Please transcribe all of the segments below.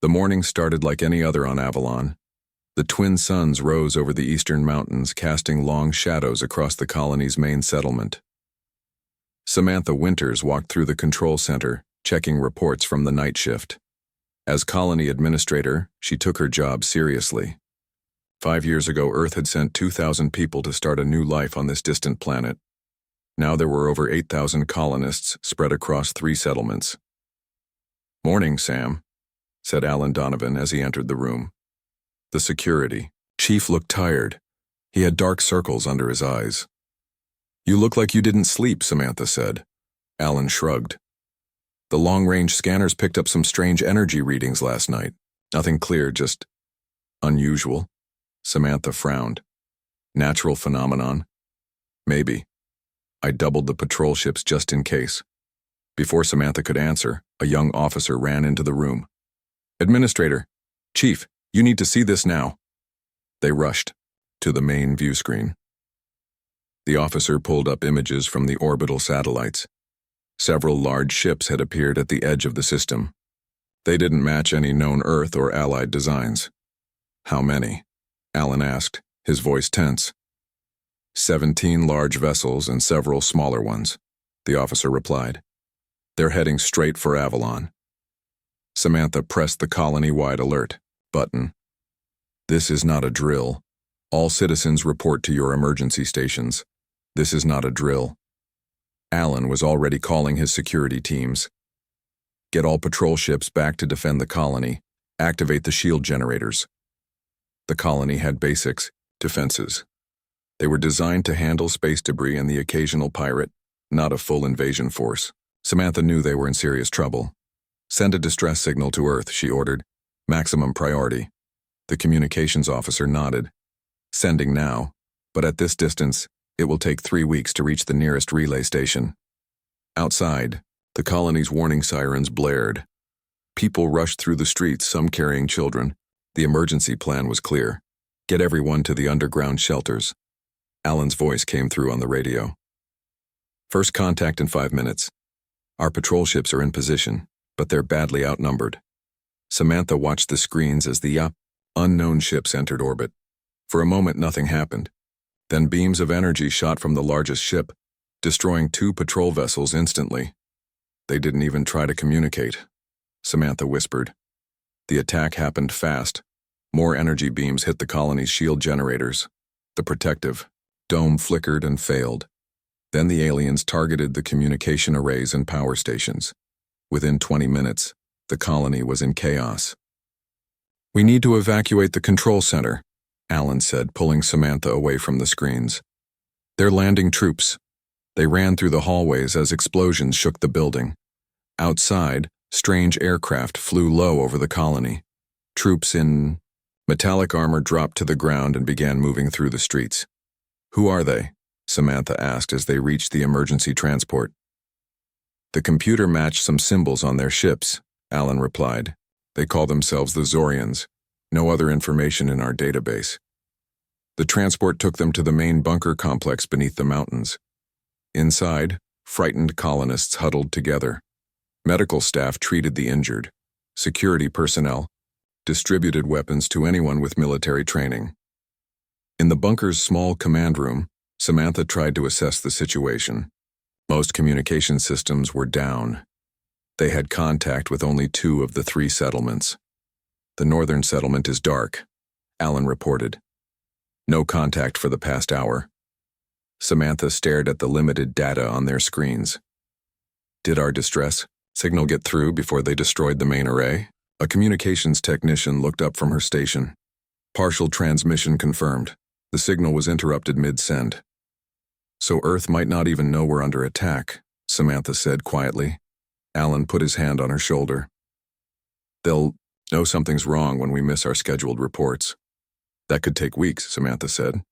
The morning started like any other on Avalon. The twin suns rose over the eastern mountains, casting long shadows across the colony's main settlement. Samantha Winters walked through the control center, checking reports from the night shift. As colony administrator, she took her job seriously. 5 years ago, Earth had sent 2,000 people to start a new life on this distant planet. Now there were over 8,000 colonists spread across 3 settlements. "Morning, Sam," said Alan Donovan as he entered the room. The security chief looked tired. He had dark circles under his eyes. "You look like you didn't sleep," Samantha said. Alan shrugged. "The long-range scanners picked up some strange energy readings last night. Nothing clear, just unusual." Samantha frowned. "Natural phenomenon?" "Maybe. I doubled the patrol ships just in case." Before Samantha could answer, a young officer ran into the room. "Administrator, Chief, you need to see this now." They rushed to the main view screen. The officer pulled up images from the orbital satellites. Several large ships had appeared at the edge of the system. They didn't match any known Earth or Allied designs. "How many?" Alan asked, his voice tense. 17 large vessels and several smaller ones," the officer replied. "They're heading straight for Avalon." Samantha pressed the colony-wide alert button. "This is not a drill. All citizens report to your emergency stations. This is not a drill." Alan was already calling his security teams. "Get all patrol ships back to defend the colony. Activate the shield generators." The colony had basics, defenses. They were designed to handle space debris and the occasional pirate, not a full invasion force. Samantha knew they were in serious trouble. "Send a distress signal to Earth," she ordered. "Maximum priority." The communications officer nodded. "Sending now, but at this distance, it will take 3 weeks to reach the nearest relay station." Outside, the colony's warning sirens blared. People rushed through the streets, some carrying children. The emergency plan was clear. Get everyone to the underground shelters. Alan's voice came through on the radio. "First contact in 5 minutes. Our patrol ships are in position, but they're badly outnumbered." Samantha watched the screens as the unknown ships entered orbit. For a moment, nothing happened. Then beams of energy shot from the largest ship, destroying 2 patrol vessels instantly. "They didn't even try to communicate," Samantha whispered. The attack happened fast. More energy beams hit the colony's shield generators. The protective dome flickered and failed. Then the aliens targeted the communication arrays and power stations. Within 20 minutes, the colony was in chaos. "We need to evacuate the control center," Alan said, pulling Samantha away from the screens. "They're landing troops." They ran through the hallways as explosions shook the building. Outside, strange aircraft flew low over the colony. Troops in metallic armor dropped to the ground and began moving through the streets. "Who are they?" Samantha asked as they reached the emergency transport. "The computer matched some symbols on their ships," Alan replied. "They call themselves the Zorians. No other information in our database." The transport took them to the main bunker complex beneath the mountains. Inside, frightened colonists huddled together. Medical staff treated the injured. Security personnel distributed weapons to anyone with military training. In the bunker's small command room, Samantha tried to assess the situation. Most communication systems were down. They had contact with only 2 of the 3 settlements. "The northern settlement is dark," Alan reported. "No contact for the past hour." Samantha stared at the limited data on their screens. "Did our distress signal get through before they destroyed the main array?" A communications technician looked up from her station. "Partial transmission confirmed. The signal was interrupted mid-send." "So Earth might not even know we're under attack," Samantha said quietly. Alan put his hand on her shoulder. "They'll know something's wrong when we miss our scheduled reports." "That could take weeks," Samantha said.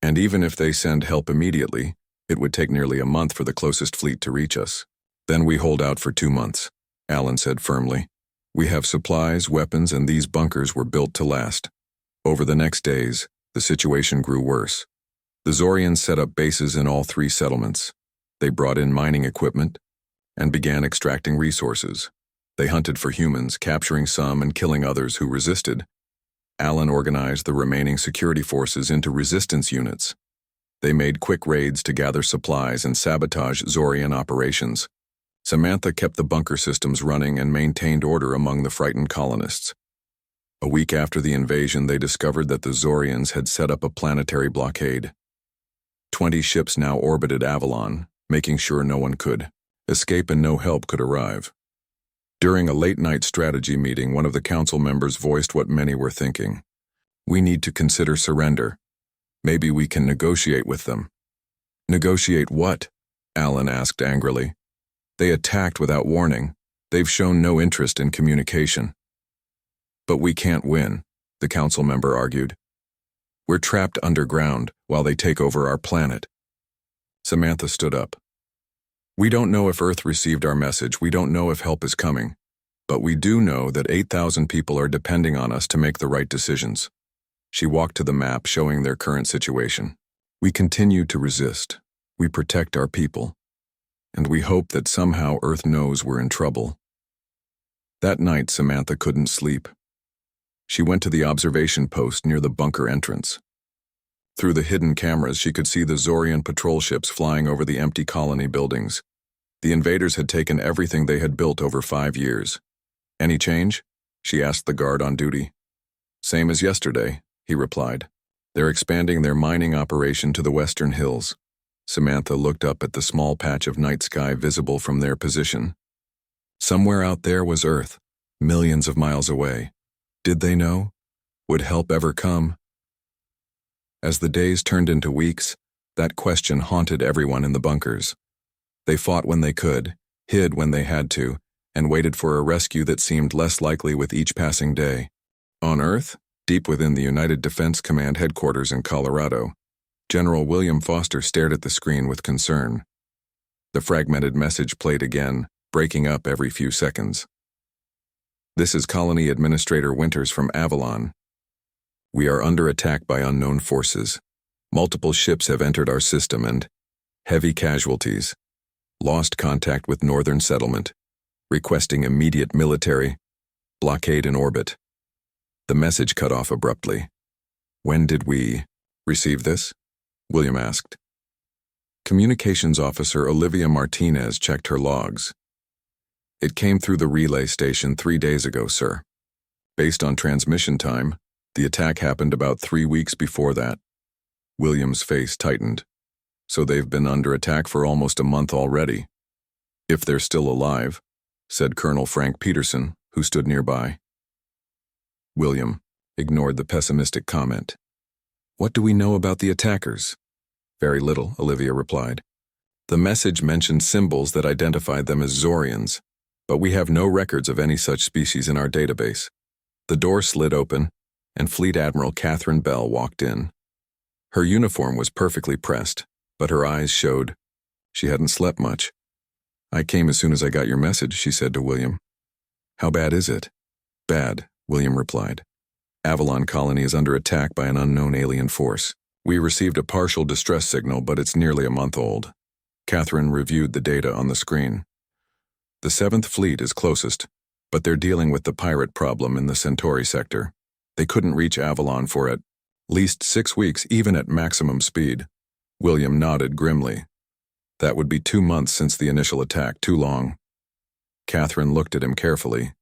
"And even if they send help immediately, it would take nearly a month for the closest fleet to reach us. Then we hold out for 2 months," Alan said firmly. "We have supplies, weapons, and these bunkers were built to last." Over the next days, the situation grew worse. The Zorians set up bases in all 3 settlements. They brought in mining equipment and began extracting resources. They hunted for humans, capturing some and killing others who resisted. Alan organized the remaining security forces into resistance units. They made quick raids to gather supplies and sabotage Zorian operations. Samantha kept the bunker systems running and maintained order among the frightened colonists. A week after the invasion, they discovered that the Zorians had set up a planetary blockade. 20 ships now orbited Avalon, making sure no one could escape and no help could arrive. During a late-night strategy meeting, one of the council members voiced what many were thinking. We need to consider surrender. Maybe we can negotiate with them. Negotiate what? Alan asked angrily. They attacked without warning. They've shown no interest in communication. But we can't win, the council member argued. We're trapped underground while they take over our planet. Samantha stood up. We don't know if Earth received our message. We don't know if help is coming. But we do know that 8,000 people are depending on us to make the right decisions. She walked to the map showing their current situation. We continue to resist. We protect our people. And we hope that somehow Earth knows we're in trouble. That night, Samantha couldn't sleep. She went to the observation post near the bunker entrance. Through the hidden cameras, she could see the Zorian patrol ships flying over the empty colony buildings. The invaders had taken everything they had built over 5 years. Any change? She asked the guard on duty. Same as yesterday, he replied. They're expanding their mining operation to the western hills. Samantha looked up at the small patch of night sky visible from their position. Somewhere out there was Earth, millions of miles away. Did they know? Would help ever come? As the days turned into weeks, that question haunted everyone in the bunkers. They fought when they could, hid when they had to, and waited for a rescue that seemed less likely with each passing day. On Earth, deep within the United Defense Command headquarters in Colorado, General William Foster stared at the screen with concern. The fragmented message played again, breaking up every few seconds. This is Colony Administrator Winters from Avalon. We are under attack by unknown forces. Multiple ships have entered our system and heavy casualties. Lost contact with Northern Settlement. Requesting immediate military blockade in orbit. The message cut off abruptly. When did we receive this? William asked. Communications Officer Olivia Martinez checked her logs. It came through the relay station 3 days ago, sir. Based on transmission time, the attack happened about 3 weeks before that. William's face tightened. So they've been under attack for almost a month already. If they're still alive, said Colonel Frank Peterson, who stood nearby. William ignored the pessimistic comment. What do we know about the attackers? Very little, Olivia replied. The message mentioned symbols that identified them as Zorians, but we have no records of any such species in our database. The door slid open, and Fleet Admiral Catherine Bell walked in. Her uniform was perfectly pressed, but her eyes showed she hadn't slept much. I came as soon as I got your message, she said to William. How bad is it? Bad, William replied. Avalon Colony is under attack by an unknown alien force. We received a partial distress signal, but it's nearly a month old. Catherine reviewed the data on the screen. The 7th Fleet is closest, but they're dealing with the pirate problem in the Centauri sector. They couldn't reach Avalon for at least 6 weeks, even at maximum speed. William nodded grimly. That would be 2 months since the initial attack, too long. Catherine looked at him carefully.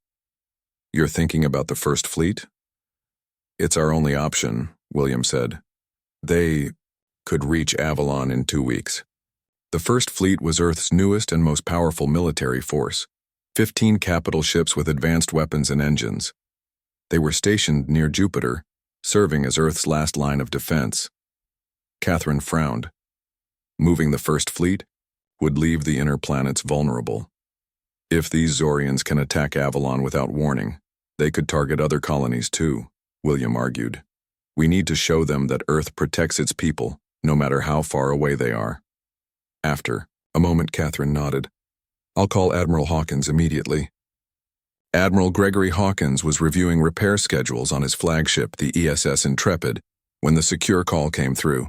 You're thinking about the 1st Fleet? It's our only option, William said. They could reach Avalon in 2 weeks. The 1st Fleet was Earth's newest and most powerful military force, 15 capital ships with advanced weapons and engines. They were stationed near Jupiter, serving as Earth's last line of defense. Catherine frowned. Moving the 1st Fleet would leave the inner planets vulnerable. If these Zorians can attack Avalon without warning, they could target other colonies too, William argued. We need to show them that Earth protects its people, no matter how far away they are. After a moment, Catherine nodded. I'll call Admiral Hawkins immediately. Admiral Gregory Hawkins was reviewing repair schedules on his flagship, the ESS Intrepid, when the secure call came through.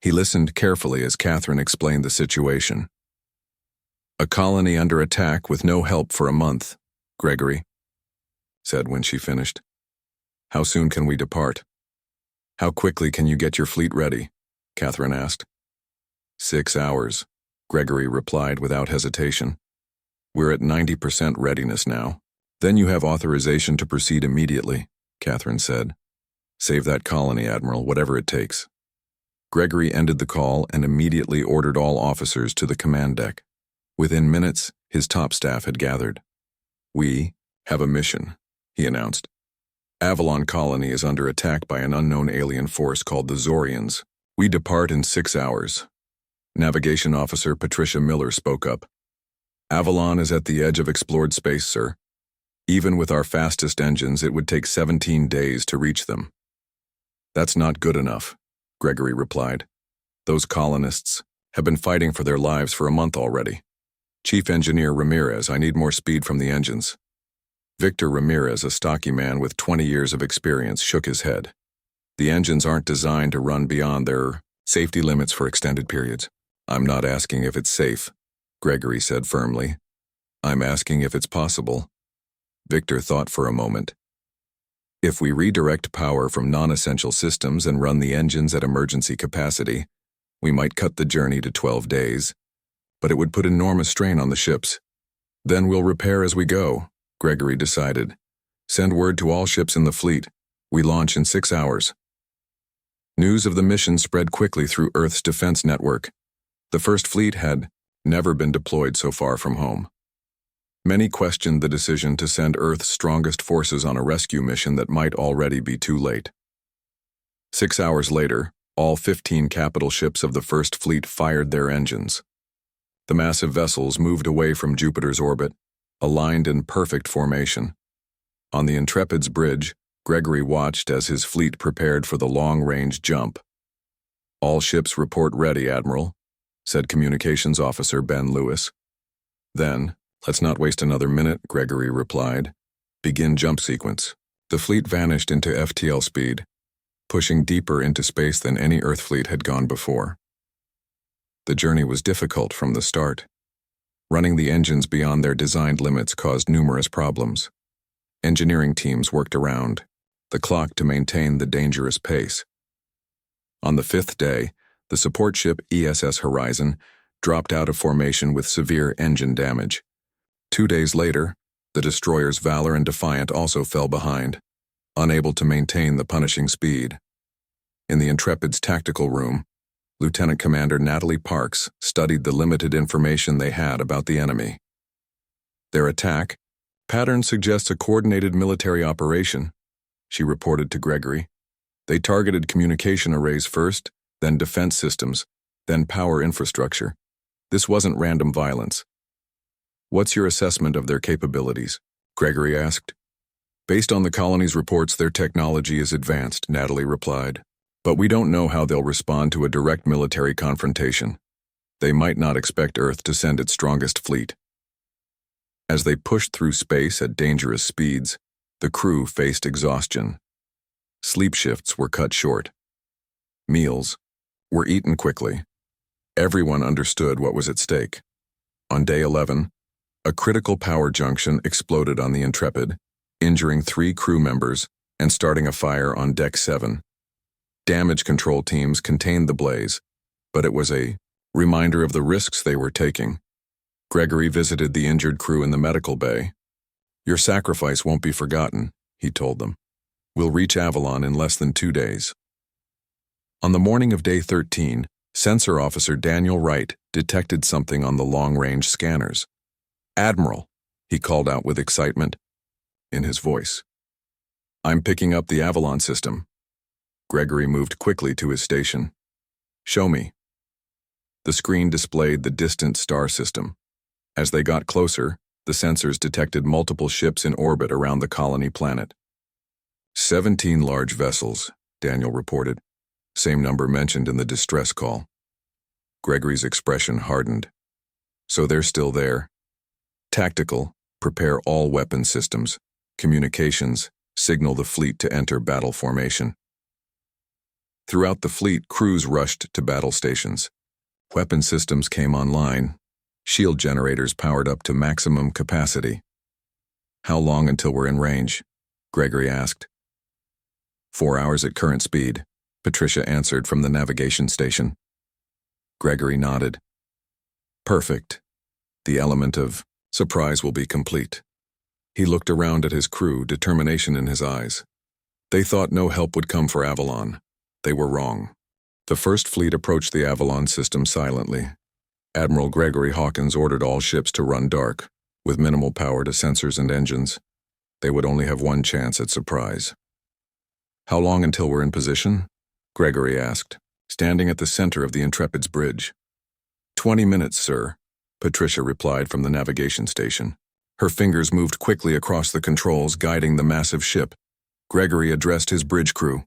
He listened carefully as Catherine explained the situation. A colony under attack with no help for a month. Gregory said when she finished. How soon can we depart? How quickly can you get your fleet ready? Catherine asked. 6 hours, Gregory replied without hesitation. We're at 90% readiness now. Then you have authorization to proceed immediately, Catherine said. Save that colony, Admiral, whatever it takes. Gregory ended the call and immediately ordered all officers to the command deck. Within minutes, his top staff had gathered. We have a mission, he announced. Avalon Colony is under attack by an unknown alien force called the Zorians. We depart in 6 hours. Navigation Officer Patricia Miller spoke up. Avalon is at the edge of explored space, sir. Even with our fastest engines, it would take 17 days to reach them. That's not good enough, Gregory replied. Those colonists have been fighting for their lives for a month already. Chief Engineer Ramirez, I need more speed from the engines. Victor Ramirez, a stocky man with 20 years of experience, shook his head. The engines aren't designed to run beyond their safety limits for extended periods. I'm not asking if it's safe, Gregory said firmly. I'm asking if it's possible. Victor thought for a moment. If we redirect power from non-essential systems and run the engines at emergency capacity, we might cut the journey to 12 days, but it would put enormous strain on the ships. Then we'll repair as we go, Gregory decided. Send word to all ships in the fleet. We launch in 6 hours. News of the mission spread quickly through Earth's defense network. The First Fleet had never been deployed so far from home. Many questioned the decision to send Earth's strongest forces on a rescue mission that might already be too late. 6 hours later, all 15 capital ships of the First Fleet fired their engines. The massive vessels moved away from Jupiter's orbit, aligned in perfect formation. On the Intrepid's bridge, Gregory watched as his fleet prepared for the long-range jump. All ships report ready, Admiral, said Communications Officer Ben Lewis. Then, let's not waste another minute, Gregory replied. Begin jump sequence. The fleet vanished into FTL speed, pushing deeper into space than any Earth fleet had gone before. The journey was difficult from the start. Running the engines beyond their designed limits caused numerous problems. Engineering teams worked around the clock to maintain the dangerous pace. On the 5th day, the support ship ESS Horizon dropped out of formation with severe engine damage. 2 days later, the destroyers Valor and Defiant also fell behind, unable to maintain the punishing speed. In the Intrepid's tactical room, Lieutenant Commander Natalie Parks studied the limited information they had about the enemy. Their attack pattern suggests a coordinated military operation, she reported to Gregory. They targeted communication arrays first, then defense systems, then power infrastructure. This wasn't random violence. What's your assessment of their capabilities? Gregory asked. Based on the colony's reports, their technology is advanced, Natalie replied. But we don't know how they'll respond to a direct military confrontation. They might not expect Earth to send its strongest fleet. As they pushed through space at dangerous speeds, the crew faced exhaustion. Sleep shifts were cut short. Meals were eaten quickly. Everyone understood what was at stake. On day 11, a critical power junction exploded on the Intrepid, injuring 3 crew members and starting a fire on Deck 7. Damage control teams contained the blaze, but it was a reminder of the risks they were taking. Gregory visited the injured crew in the medical bay. Your sacrifice won't be forgotten, he told them. We'll reach Avalon in less than 2 days. On the morning of day 13, Sensor Officer Daniel Wright detected something on the long-range scanners. Admiral, he called out with excitement in his voice. I'm picking up the Avalon system. Gregory moved quickly to his station. Show me. The screen displayed the distant star system. As they got closer, the sensors detected multiple ships in orbit around the colony planet. 17 large vessels, Daniel reported. Same number mentioned in the distress call. Gregory's expression hardened. So they're still there. Tactical, prepare all weapon systems. Communications, signal the fleet to enter battle formation. Throughout the fleet, crews rushed to battle stations. Weapon systems came online. Shield generators powered up to maximum capacity. How long until we're in range? Gregory asked. 4 hours at current speed, Patricia answered from the navigation station. Gregory nodded. Perfect. The element of surprise will be complete. He looked around at his crew, determination in his eyes. They thought no help would come for Avalon. They were wrong. The First Fleet approached the Avalon system silently. Admiral Gregory Hawkins ordered all ships to run dark, with minimal power to sensors and engines. They would only have one chance at surprise. How long until we're in position? Gregory asked, standing at the center of the Intrepid's bridge. 20 minutes, sir, Patricia replied from the navigation station. Her fingers moved quickly across the controls, guiding the massive ship. Gregory addressed his bridge crew.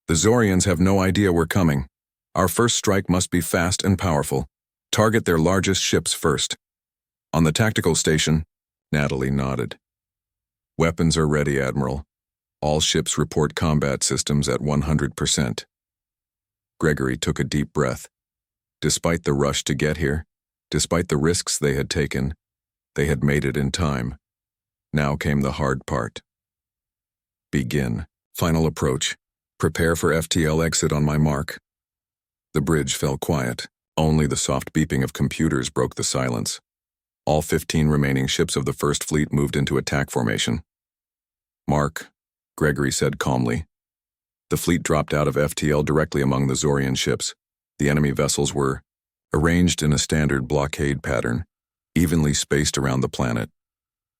The Zorians have no idea we're coming. Our first strike must be fast and powerful. Target their largest ships first. On the tactical station, Natalie nodded. Weapons are ready, Admiral. All ships report combat systems at 100%. Gregory took a deep breath. Despite the rush to get here, despite the risks they had taken, they had made it in time. Now came the hard part. Begin. Final approach. Prepare for FTL exit on my mark. The bridge fell quiet. Only the soft beeping of computers broke the silence. All 15 remaining ships of the First Fleet moved into attack formation. Mark, Gregory said calmly. The fleet dropped out of FTL directly among the Zorian ships. The enemy vessels were arranged in a standard blockade pattern, evenly spaced around the planet.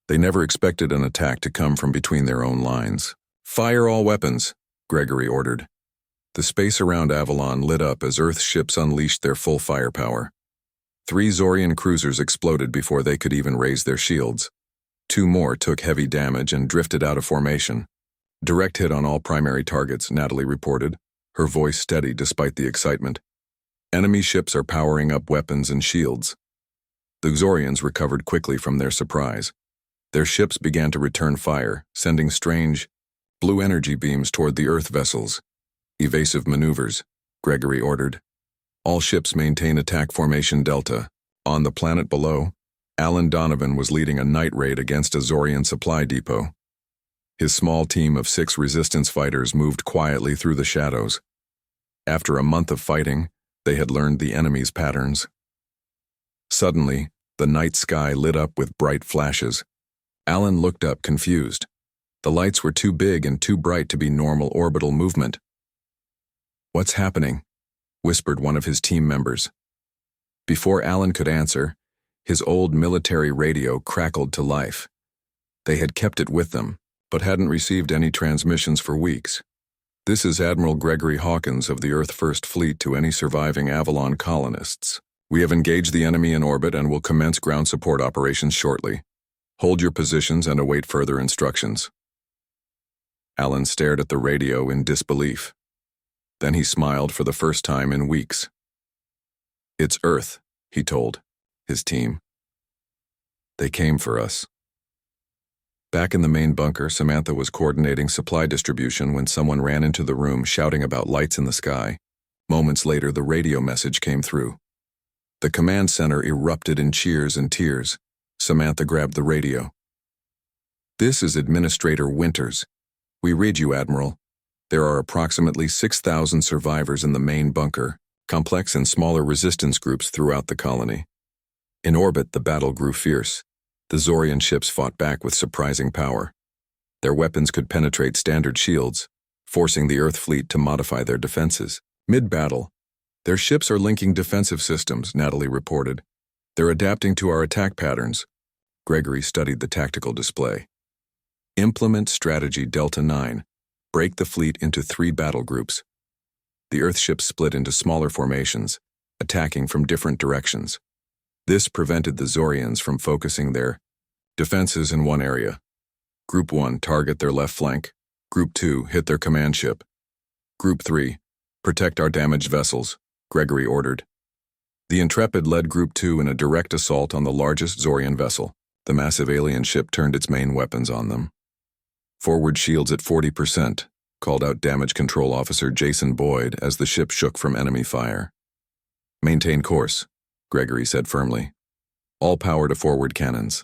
They never expected an attack to come from between their own lines. Fire all weapons, Gregory ordered. The space around Avalon lit up as Earth ships unleashed their full firepower. 3 Zorian cruisers exploded before they could even raise their shields. 2 more took heavy damage and drifted out of formation. Direct hit on all primary targets, Natalie reported, her voice steady despite the excitement. Enemy ships are powering up weapons and shields. The Zorians recovered quickly from their surprise. Their ships began to return fire, sending strange, blue energy beams toward the Earth vessels. Evasive maneuvers, Gregory ordered. All ships maintain attack formation Delta. On the planet below, Alan Donovan was leading a night raid against a Zorian supply depot. His small team of 6 resistance fighters moved quietly through the shadows. After a month of fighting, they had learned the enemy's patterns. Suddenly, the night sky lit up with bright flashes. Alan looked up confused. The lights were too big and too bright to be normal orbital movement. What's happening? Whispered one of his team members. Before Alan could answer, his old military radio crackled to life. They had kept it with them, but hadn't received any transmissions for weeks. This is Admiral Gregory Hawkins of the Earth First Fleet to any surviving Avalon colonists. We have engaged the enemy in orbit and will commence ground support operations shortly. Hold your positions and await further instructions. Alan stared at the radio in disbelief. Then he smiled for the first time in weeks. It's Earth, he told his team. They came for us. Back in the main bunker, Samantha was coordinating supply distribution when someone ran into the room shouting about lights in the sky. Moments later, the radio message came through. The command center erupted in cheers and tears. Samantha grabbed the radio. This is Administrator Winters. We read you, Admiral. There are approximately 6,000 survivors in the main bunker, complex and smaller resistance groups throughout the colony. In orbit, the battle grew fierce. The Zorian ships fought back with surprising power. Their weapons could penetrate standard shields, forcing the Earth fleet to modify their defenses. Mid-battle, their ships are linking defensive systems, Natalie reported. They're adapting to our attack patterns. Gregory studied the tactical display. Implement Strategy Delta 9. Break the fleet into 3 battle groups. The Earth ships split into smaller formations, attacking from different directions. This prevented the Zorians from focusing their defenses in one area. Group 1, target their left flank. Group 2, hit their command ship. Group 3, protect our damaged vessels, Gregory ordered. The Intrepid led Group 2 in a direct assault on the largest Zorian vessel. The massive alien ship turned its main weapons on them. Forward shields at 40%, called out Damage Control Officer Jason Boyd as the ship shook from enemy fire. Maintain course, Gregory said firmly. All power to forward cannons.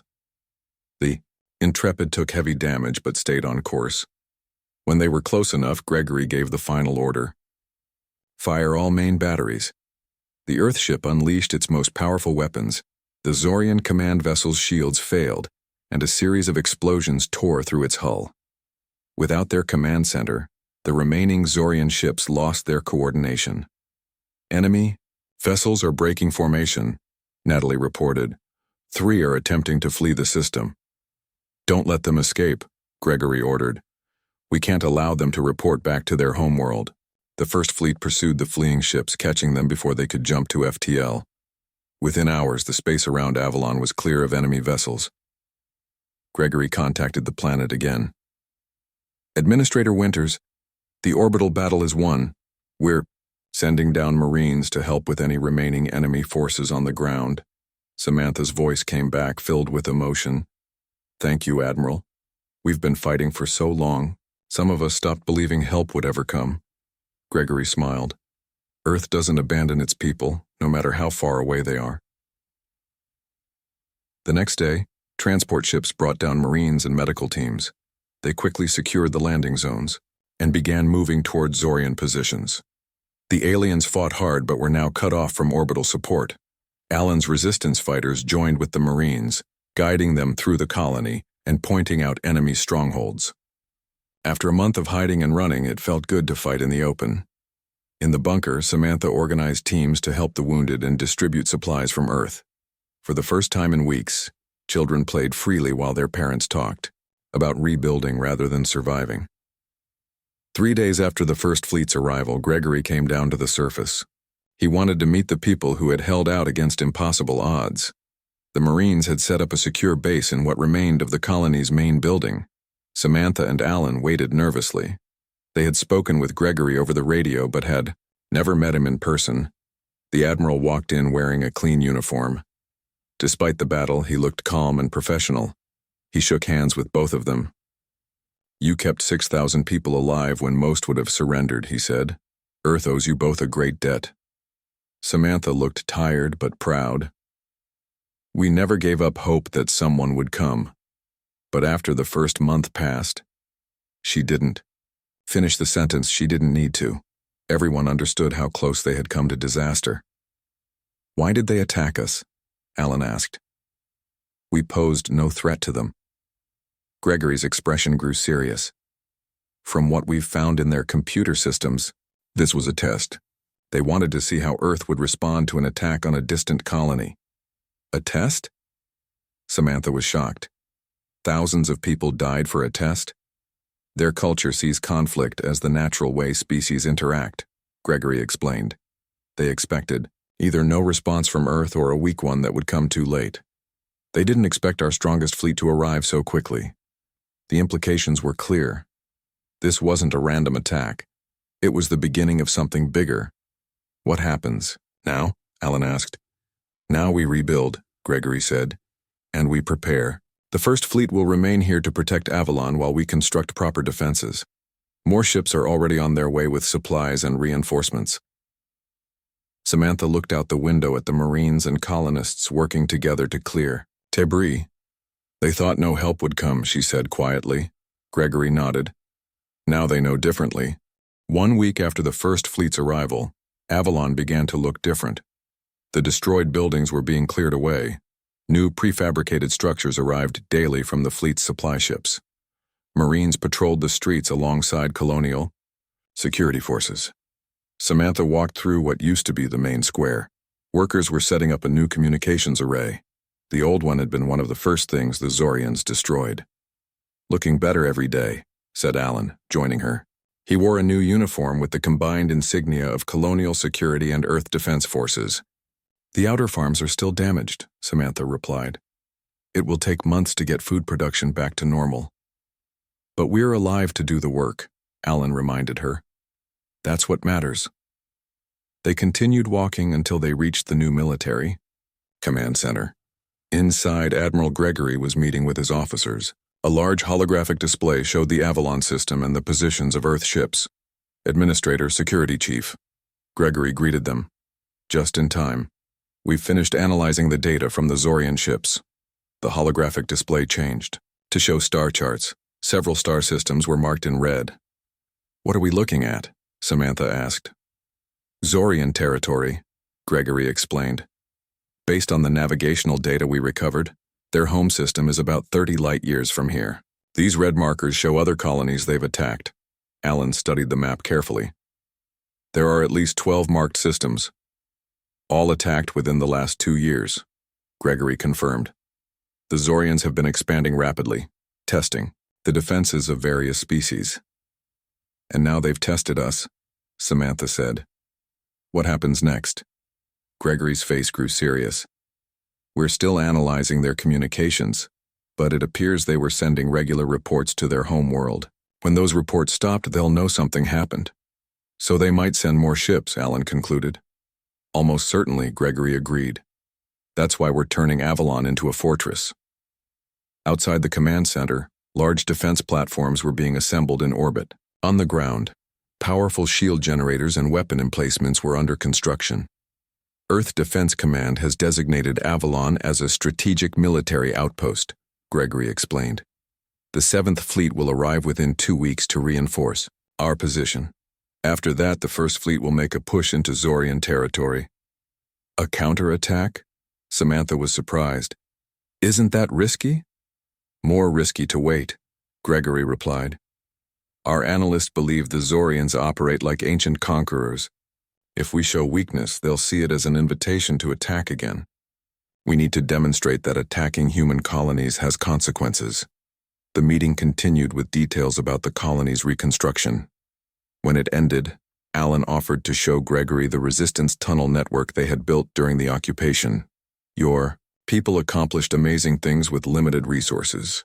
The Intrepid took heavy damage but stayed on course. When they were close enough, Gregory gave the final order. Fire all main batteries. The Earthship unleashed its most powerful weapons. The Zorian command vessel's shields failed, and a series of explosions tore through its hull. Without their command center, the remaining Zorian ships lost their coordination. Enemy vessels are breaking formation, Natalie reported. 3 are attempting to flee the system. Don't let them escape, Gregory ordered. We can't allow them to report back to their homeworld. The First Fleet pursued the fleeing ships, catching them before they could jump to FTL. Within hours, the space around Avalon was clear of enemy vessels. Gregory contacted the planet again. Administrator Winters, the orbital battle is won. We're sending down Marines to help with any remaining enemy forces on the ground. Samantha's voice came back, filled with emotion. Thank you, Admiral. We've been fighting for so long. Some of us stopped believing help would ever come. Gregory smiled. Earth doesn't abandon its people, no matter how far away they are. The next day, transport ships brought down Marines and medical teams. They quickly secured the landing zones and began moving toward Zorian positions. The aliens fought hard but were now cut off from orbital support. Alan's resistance fighters joined with the Marines, guiding them through the colony and pointing out enemy strongholds. After a month of hiding and running, it felt good to fight in the open. In the bunker, Samantha organized teams to help the wounded and distribute supplies from Earth. For the first time in weeks, children played freely while their parents talked about rebuilding rather than surviving. 3 days after the First Fleet's arrival, Gregory came down to the surface. He wanted to meet the people who had held out against impossible odds. The Marines had set up a secure base in what remained of the colony's main building. Samantha and Alan waited nervously. They had spoken with Gregory over the radio but had never met him in person. The Admiral walked in wearing a clean uniform. Despite the battle, he looked calm and professional. He shook hands with both of them. You kept 6,000 people alive when most would have surrendered, he said. Earth owes you both a great debt. Samantha looked tired but proud. We never gave up hope that someone would come. But after the first month passed, she didn't finish the sentence. She didn't need to. Everyone understood how close they had come to disaster. Why did they attack us? Alan asked. We posed no threat to them. Gregory's expression grew serious. From what we've found in their computer systems, this was a test. They wanted to see how Earth would respond to an attack on a distant colony. A test? Samantha was shocked. Thousands of people died for a test? Their culture sees conflict as the natural way species interact, Gregory explained. They expected either no response from Earth or a weak one that would come too late. They didn't expect our strongest fleet to arrive so quickly. The implications were clear. This wasn't a random attack. It was the beginning of something bigger. What happens now? Alan asked. Now we rebuild, Gregory said, and we prepare. The First Fleet will remain here to protect Avalon while we construct proper defenses. More ships are already on their way with supplies and reinforcements. Samantha looked out the window at the Marines and colonists working together to clear debris. They thought no help would come, she said quietly. Gregory nodded. Now they know differently. 1 week after the First Fleet's arrival, Avalon began to look different. The destroyed buildings were being cleared away. New prefabricated structures arrived daily from the fleet's supply ships. Marines patrolled the streets alongside colonial security forces. Samantha walked through what used to be the main square. Workers were setting up a new communications array. The old one had been one of the first things the Zorians destroyed. Looking better every day, said Alan, joining her. He wore a new uniform with the combined insignia of Colonial Security and Earth Defense Forces. The outer farms are still damaged, Samantha replied. It will take months to get food production back to normal. But we're alive to do the work, Alan reminded her. That's what matters. They continued walking until they reached the new military command center. Inside, Admiral Gregory was meeting with his officers. A large holographic display showed the Avalon system and the positions of Earth ships. Administrator, Security Chief. Gregory greeted them. Just in time. We've finished analyzing the data from the Zorian ships. The holographic display changed. to show star charts. Several star systems were marked in red. "What are we looking at?" Samantha asked. "Zorian territory," Gregory explained. "Based on the navigational data we recovered, their home system is about 30 light-years from here. These red markers show other colonies they've attacked." Alan studied the map carefully. "There are at least 12 marked systems, all attacked within the last 2 years," Gregory confirmed. "The Zorians have been expanding rapidly, testing the defenses of various species." "And now they've tested us," Samantha said. "What happens next?" Gregory's face grew serious. "We're still analyzing their communications, but it appears they were sending regular reports to their home world. When those reports stopped, they'll know something happened. So they might send more ships," Alan concluded. "Almost certainly," Gregory agreed. "That's why we're turning Avalon into a fortress." Outside the command center, large defense platforms were being assembled in orbit. On the ground, powerful shield generators and weapon emplacements were under construction. Earth Defense Command has designated Avalon as a strategic military outpost, Gregory explained. "The 7th Fleet will arrive within 2 weeks to reinforce our position. After that, the 1st Fleet will make a push into Zorian territory." "A counterattack?" Samantha was surprised. "Isn't that risky?" "More risky to wait," Gregory replied. "Our analysts believe the Zorians operate like ancient conquerors. If we show weakness, they'll see it as an invitation to attack again. We need to demonstrate that attacking human colonies has consequences." The meeting continued with details about the colony's reconstruction. When it ended, Alan offered to show Gregory the resistance tunnel network they had built during the occupation. "Your people accomplished amazing things with limited resources,"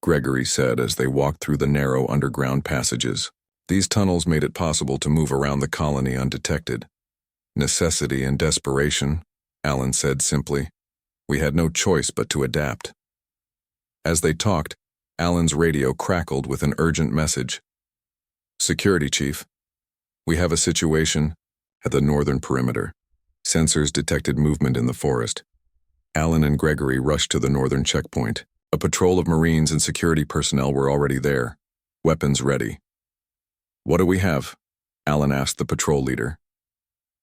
Gregory said as they walked through the narrow underground passages. "These tunnels made it possible to move around the colony undetected." "Necessity and desperation," Alan said simply. "We had no choice but to adapt." As they talked, Alan's radio crackled with an urgent message. "Security Chief, we have a situation at the northern perimeter. Sensors detected movement in the forest." Alan and Gregory rushed to the northern checkpoint. A patrol of Marines and security personnel were already there, weapons ready. "What do we have?" Alan asked the patrol leader.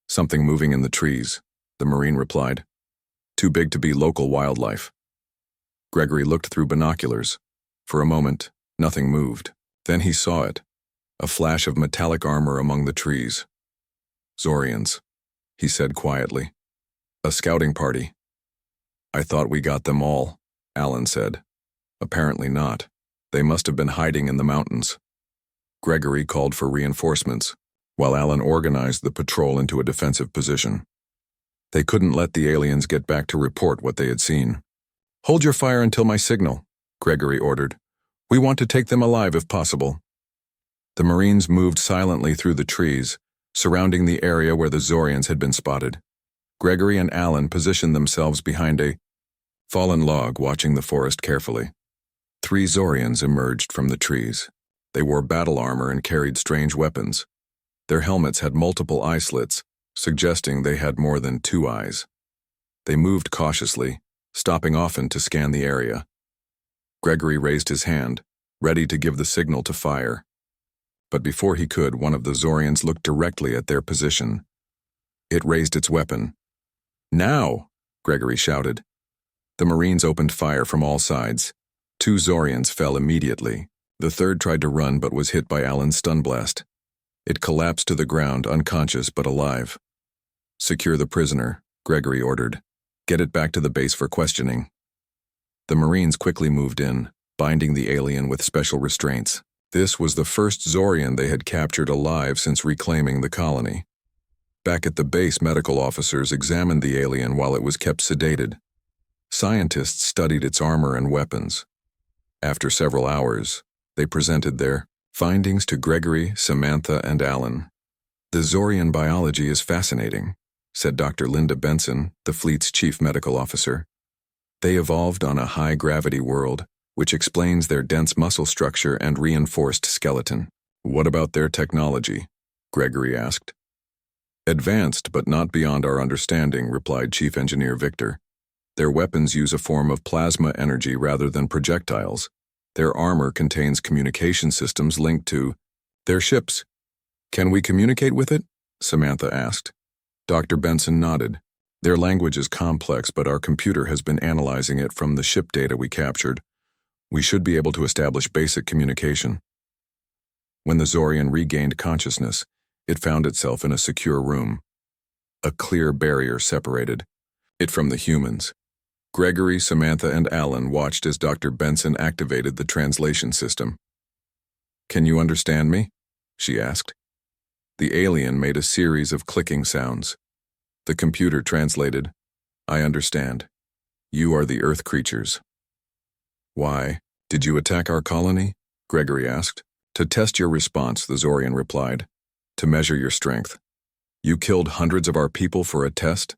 "Something moving in the trees," the Marine replied. "Too big to be local wildlife." Gregory looked through binoculars. For a moment, nothing moved. Then he saw it, a flash of metallic armor among the trees. "Zorians," he said quietly. "A scouting party." "I thought we got them all," Alan said. "Apparently not. They must have been hiding in the mountains." Gregory called for reinforcements, while Alan organized the patrol into a defensive position. They couldn't let the aliens get back to report what they had seen. "Hold your fire until my signal," Gregory ordered. "We want to take them alive if possible." The Marines moved silently through the trees, surrounding the area where the Zorians had been spotted. Gregory and Alan positioned themselves behind a fallen log, watching the forest carefully. 3 Zorians emerged from the trees. They wore battle armor and carried strange weapons. Their helmets had multiple eye slits, suggesting they had more than 2 eyes. They moved cautiously, stopping often to scan the area. Gregory raised his hand, ready to give the signal to fire. But before he could, one of the Zorians looked directly at their position. It raised its weapon. "Now!" Gregory shouted. The Marines opened fire from all sides. 2 Zorians fell immediately. The 3rd tried to run but was hit by Alan's stun blast. It collapsed to the ground, unconscious but alive. "Secure the prisoner," Gregory ordered. "Get it back to the base for questioning." The Marines quickly moved in, binding the alien with special restraints. This was the first Zorian they had captured alive since reclaiming the colony. Back at the base, medical officers examined the alien while it was kept sedated. Scientists studied its armor and weapons. After several hours, they presented their findings to Gregory, Samantha, and Alan. "The Zorian biology is fascinating," said Dr. Linda Benson, the fleet's chief medical officer. "They evolved on a high-gravity world, which explains their dense muscle structure and reinforced skeleton." "What about their technology?" Gregory asked. "Advanced, but not beyond our understanding," replied Chief Engineer Victor. "Their weapons use a form of plasma energy rather than projectiles, Their armor contains communication systems linked to their ships. Can we communicate with it? Samantha asked. Dr. Benson nodded. Their language is complex, but our computer has been analyzing it from the ship data we captured. We should be able to establish basic communication. When the Zorian regained consciousness, it found itself in a secure room. A clear barrier separated it from the humans. Gregory, Samantha, and Alan watched as Dr. Benson activated the translation system. "Can you understand me?" she asked. The alien made a series of clicking sounds. The computer translated, "I understand. You are the Earth creatures." "Why did you attack our colony?" Gregory asked. "To test your response," the Zorian replied. "To measure your strength. You killed hundreds of our people for a test?"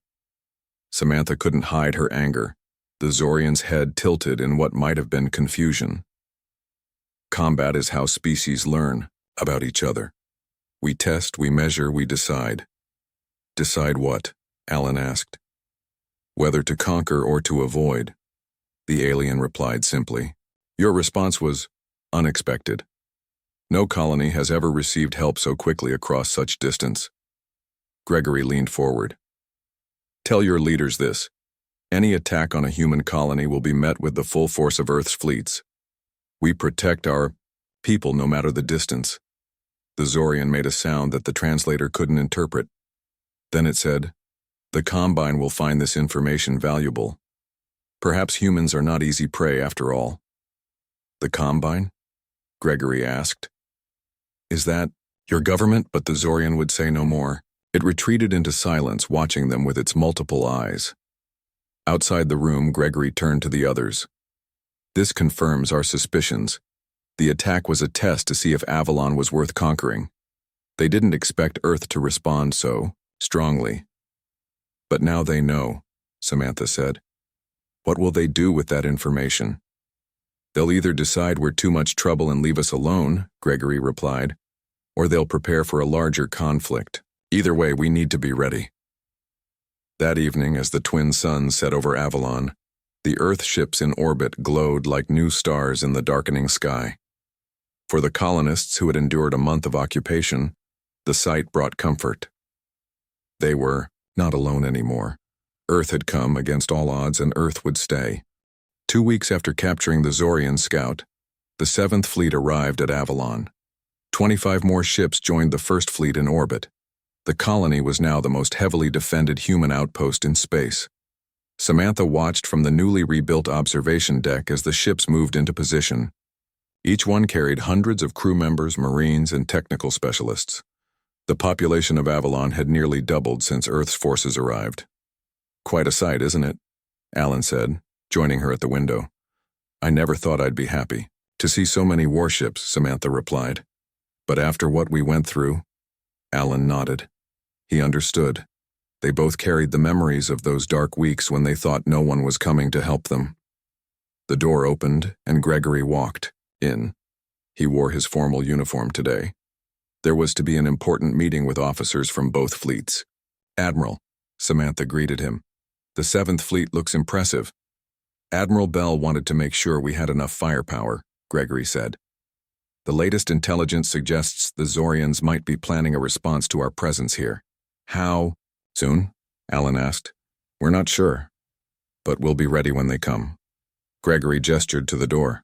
Samantha couldn't hide her anger. The Zorian's head tilted in what might have been confusion. Combat is how species learn about each other. We test, we measure, we decide. "Decide what?" Alan asked. "Whether to conquer or to avoid." The alien replied simply. "Your response was unexpected. No colony has ever received help so quickly across such distance." Gregory leaned forward. "Tell your leaders this. Any attack on a human colony will be met with the full force of Earth's fleets. We protect our people no matter the distance." The Zorian made a sound that the translator couldn't interpret. Then it said, "The Combine will find this information valuable. Perhaps humans are not easy prey after all." "The Combine?" Gregory asked. "Is that your government?" But the Zorian would say no more. It retreated into silence, watching them with its multiple eyes. Outside the room, Gregory turned to the others. "This confirms our suspicions. The attack was a test to see if Avalon was worth conquering. They didn't expect Earth to respond so strongly. But now they know," Samantha said. "What will they do with that information?" "They'll either decide we're too much trouble and leave us alone," Gregory replied, "or they'll prepare for a larger conflict. Either way, we need to be ready." That evening, as the twin suns set over Avalon, the Earth ships in orbit glowed like new stars in the darkening sky. For the colonists who had endured a month of occupation, the sight brought comfort. They were not alone anymore. Earth had come against all odds, and Earth would stay. 2 weeks after capturing the Zorian scout, the 7th Fleet arrived at Avalon. 25 more ships joined the 1st Fleet in orbit. The colony was now the most heavily defended human outpost in space. Samantha watched from the newly rebuilt observation deck as the ships moved into position. Each one carried hundreds of crew members, Marines, and technical specialists. The population of Avalon had nearly doubled since Earth's forces arrived. "Quite a sight, isn't it?" Alan said, joining her at the window. "I never thought I'd be happy to see so many warships," Samantha replied. "But after what we went through," Alan nodded. He understood. They both carried the memories of those dark weeks when they thought no one was coming to help them. The door opened, and Gregory walked in. He wore his formal uniform today. There was to be an important meeting with officers from both fleets. "Admiral," Samantha greeted him. "The 7th Fleet looks impressive." "Admiral Bell wanted to make sure we had enough firepower," Gregory said. "The latest intelligence suggests the Zorians might be planning a response to our presence here." "How soon?" Alan asked. "We're not sure, but we'll be ready when they come." Gregory gestured to the door.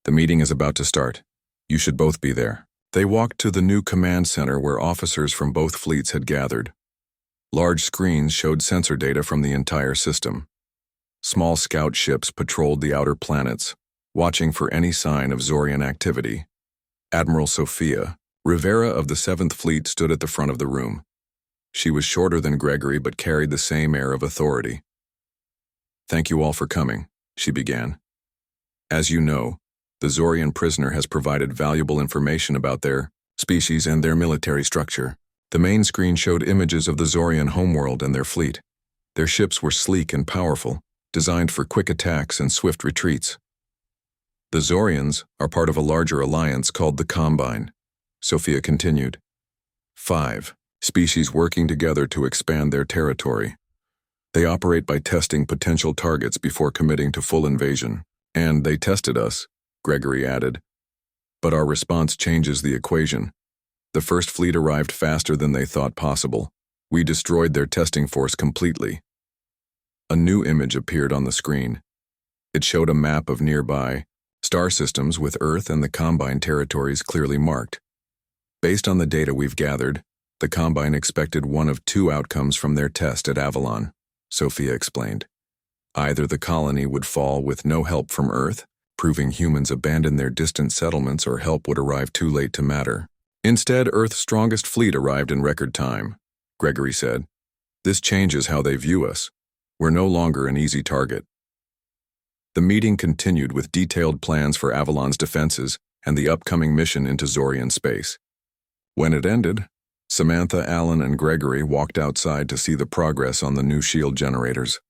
"The meeting is about to start. You should both be there." They walked to the new command center where officers from both fleets had gathered. Large screens showed sensor data from the entire system. Small scout ships patrolled the outer planets, watching for any sign of Zorian activity. Admiral Sophia Rivera of the 7th Fleet stood at the front of the room. She was shorter than Gregory but carried the same air of authority. "Thank you all for coming," she began. "As you know, the Zorian prisoner has provided valuable information about their species and their military structure." The main screen showed images of the Zorian homeworld and their fleet. Their ships were sleek and powerful, designed for quick attacks and swift retreats. "The Zorians are part of a larger alliance called the Combine," Sophia continued. 5 species working together to expand their territory. They operate by testing potential targets before committing to full invasion. And they tested us. Gregory added. But our response changes the equation. The first fleet arrived faster than they thought possible. We destroyed their testing force completely. A new image appeared on the screen. It showed a map of nearby star systems with Earth and the Combine territories clearly marked. Based on the data we've gathered, the Combine expected one of two outcomes from their test at Avalon, Sophia explained. Either the colony would fall with no help from Earth, proving humans abandoned their distant settlements, or help would arrive too late to matter. Instead, Earth's strongest fleet arrived in record time, Gregory said. This changes how they view us. We're no longer an easy target. The meeting continued with detailed plans for Avalon's defenses and the upcoming mission into Zorian space. When it ended, Samantha, Alan, and Gregory walked outside to see the progress on the new shield generators.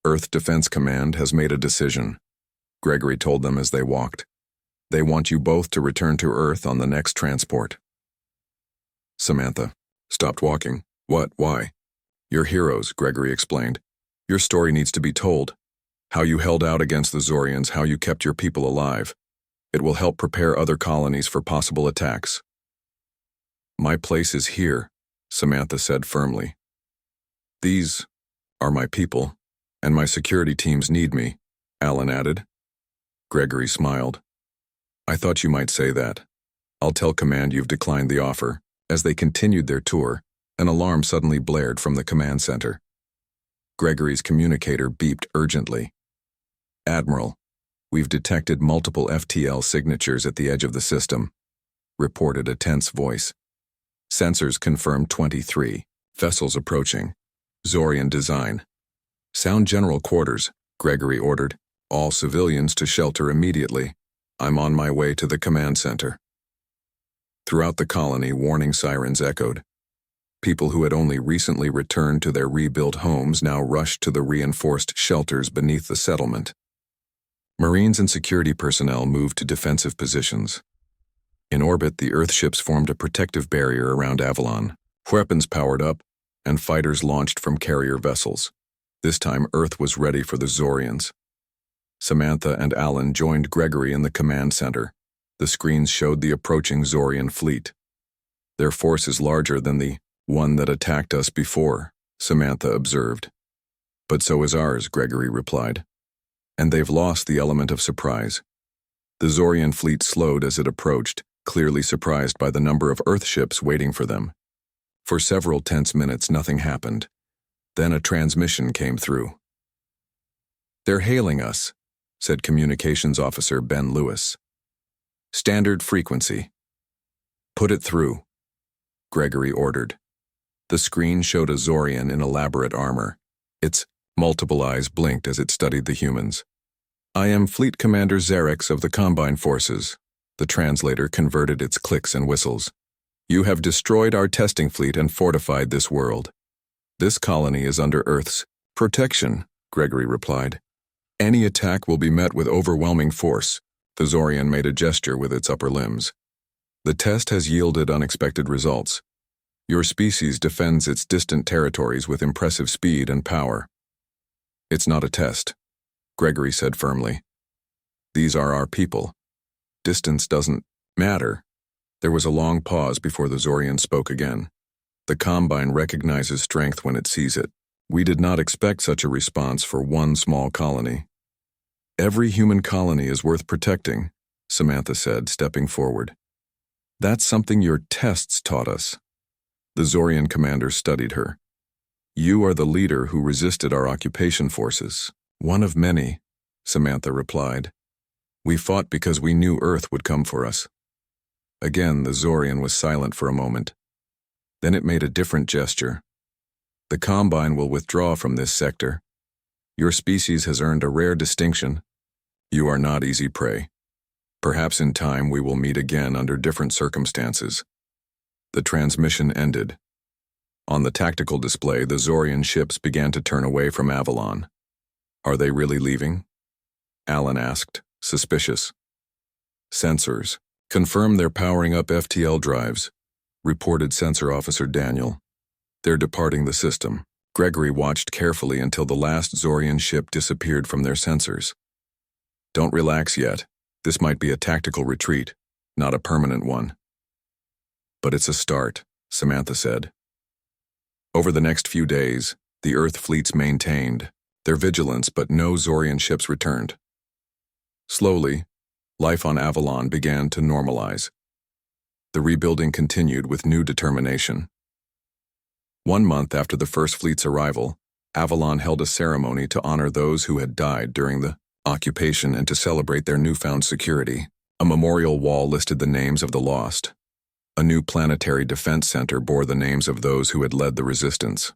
Earth Defense Command has made a decision, Gregory told them as they walked. They want you both to return to Earth on the next transport. Samantha stopped walking. What? Why? You're heroes, Gregory explained. Your story needs to be told. How you held out against the Zorians, how you kept your people alive. It will help prepare other colonies for possible attacks. My place is here, Samantha said firmly. These are my people, and my security teams need me, Alan added. Gregory smiled. I thought you might say that. I'll tell Command you've declined the offer. As they continued their tour, an alarm suddenly blared from the command center. Gregory's communicator beeped urgently. Admiral, we've detected multiple FTL signatures at the edge of the system, reported a tense voice. Sensors confirmed 23. Vessels approaching. Zorian design. Sound general quarters, Gregory ordered. All civilians to shelter immediately. I'm on my way to the command center. Throughout the colony, warning sirens echoed. People who had only recently returned to their rebuilt homes now rushed to the reinforced shelters beneath the settlement. Marines and security personnel moved to defensive positions. In orbit, the Earthships formed a protective barrier around Avalon. Weapons powered up, and fighters launched from carrier vessels. This time, Earth was ready for the Zorians. Samantha and Alan joined Gregory in the command center. The screens showed the approaching Zorian fleet. Their force is larger than the one that attacked us before, Samantha observed. But so is ours, Gregory replied. And they've lost the element of surprise. The Zorian fleet slowed as it approached, clearly surprised by the number of Earthships waiting for them. For several tense minutes, nothing happened. Then a transmission came through. They're hailing us, said Communications Officer Ben Lewis. Standard frequency. Put it through, Gregory ordered. The screen showed a Zorian in elaborate armor. Its multiple eyes blinked as it studied the humans. I am Fleet Commander Xerix of the Combine Forces. The translator converted its clicks and whistles. You have destroyed our testing fleet and fortified this world. This colony is under Earth's protection, Gregory replied. Any attack will be met with overwhelming force. The Zorian made a gesture with its upper limbs. The test has yielded unexpected results. Your species defends its distant territories with impressive speed and power. It's not a test, Gregory said firmly. These are our people. Distance doesn't matter. There was a long pause before the Zorian spoke again. The Combine recognizes strength when it sees it. We did not expect such a response for one small colony. Every human colony is worth protecting, Samantha said, stepping forward. That's something your tests taught us. The Zorian commander studied her. You are the leader who resisted our occupation forces. One of many, Samantha replied. We fought because we knew Earth would come for us. Again, the Zorian was silent for a moment. Then it made a different gesture. The Combine will withdraw from this sector. Your species has earned a rare distinction. You are not easy prey. Perhaps in time we will meet again under different circumstances. The transmission ended. On the tactical display, the Zorian ships began to turn away from Avalon. Are they really leaving? Alan asked, suspicious. Sensors. Confirm they're powering up FTL drives, reported Sensor Officer Daniel. They're departing the system. Gregory watched carefully until the last Zorian ship disappeared from their sensors. Don't relax yet, This might be a tactical retreat, not a permanent one. But it's a start, Samantha said. Over the next few days, the Earth fleets maintained their vigilance, but no Zorian ships returned. Slowly, life on Avalon began to normalize. The rebuilding continued with new determination. 1 month after the first fleet's arrival, Avalon held a ceremony to honor those who had died during the occupation and to celebrate their newfound security. A memorial wall listed the names of the lost. A new planetary defense center bore the names of those who had led the resistance.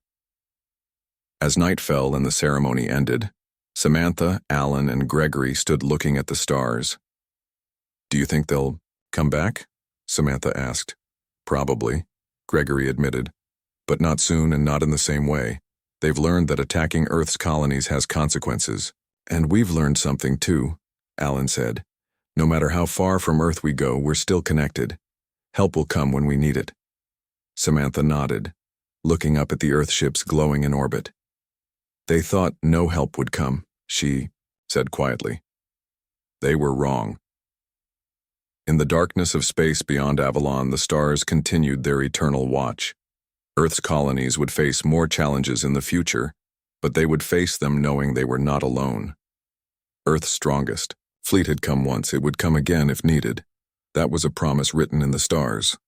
As night fell and the ceremony ended, Samantha, Alan, and Gregory stood looking at the stars. "Do you think they'll come back?" Samantha asked. "Probably," Gregory admitted, "but not soon and not in the same way. They've learned that attacking Earth's colonies has consequences. And we've learned something too," Alan said. "No matter how far from Earth we go, we're still connected. Help will come when we need it." Samantha nodded, looking up at the Earth ships glowing in orbit. "They thought no help would come," she said quietly. They were wrong. In the darkness of space beyond Avalon, the stars continued their eternal watch. Earth's colonies would face more challenges in the future, but they would face them knowing they were not alone. Earth's strongest fleet had come once, it would come again if needed. That was a promise written in the stars.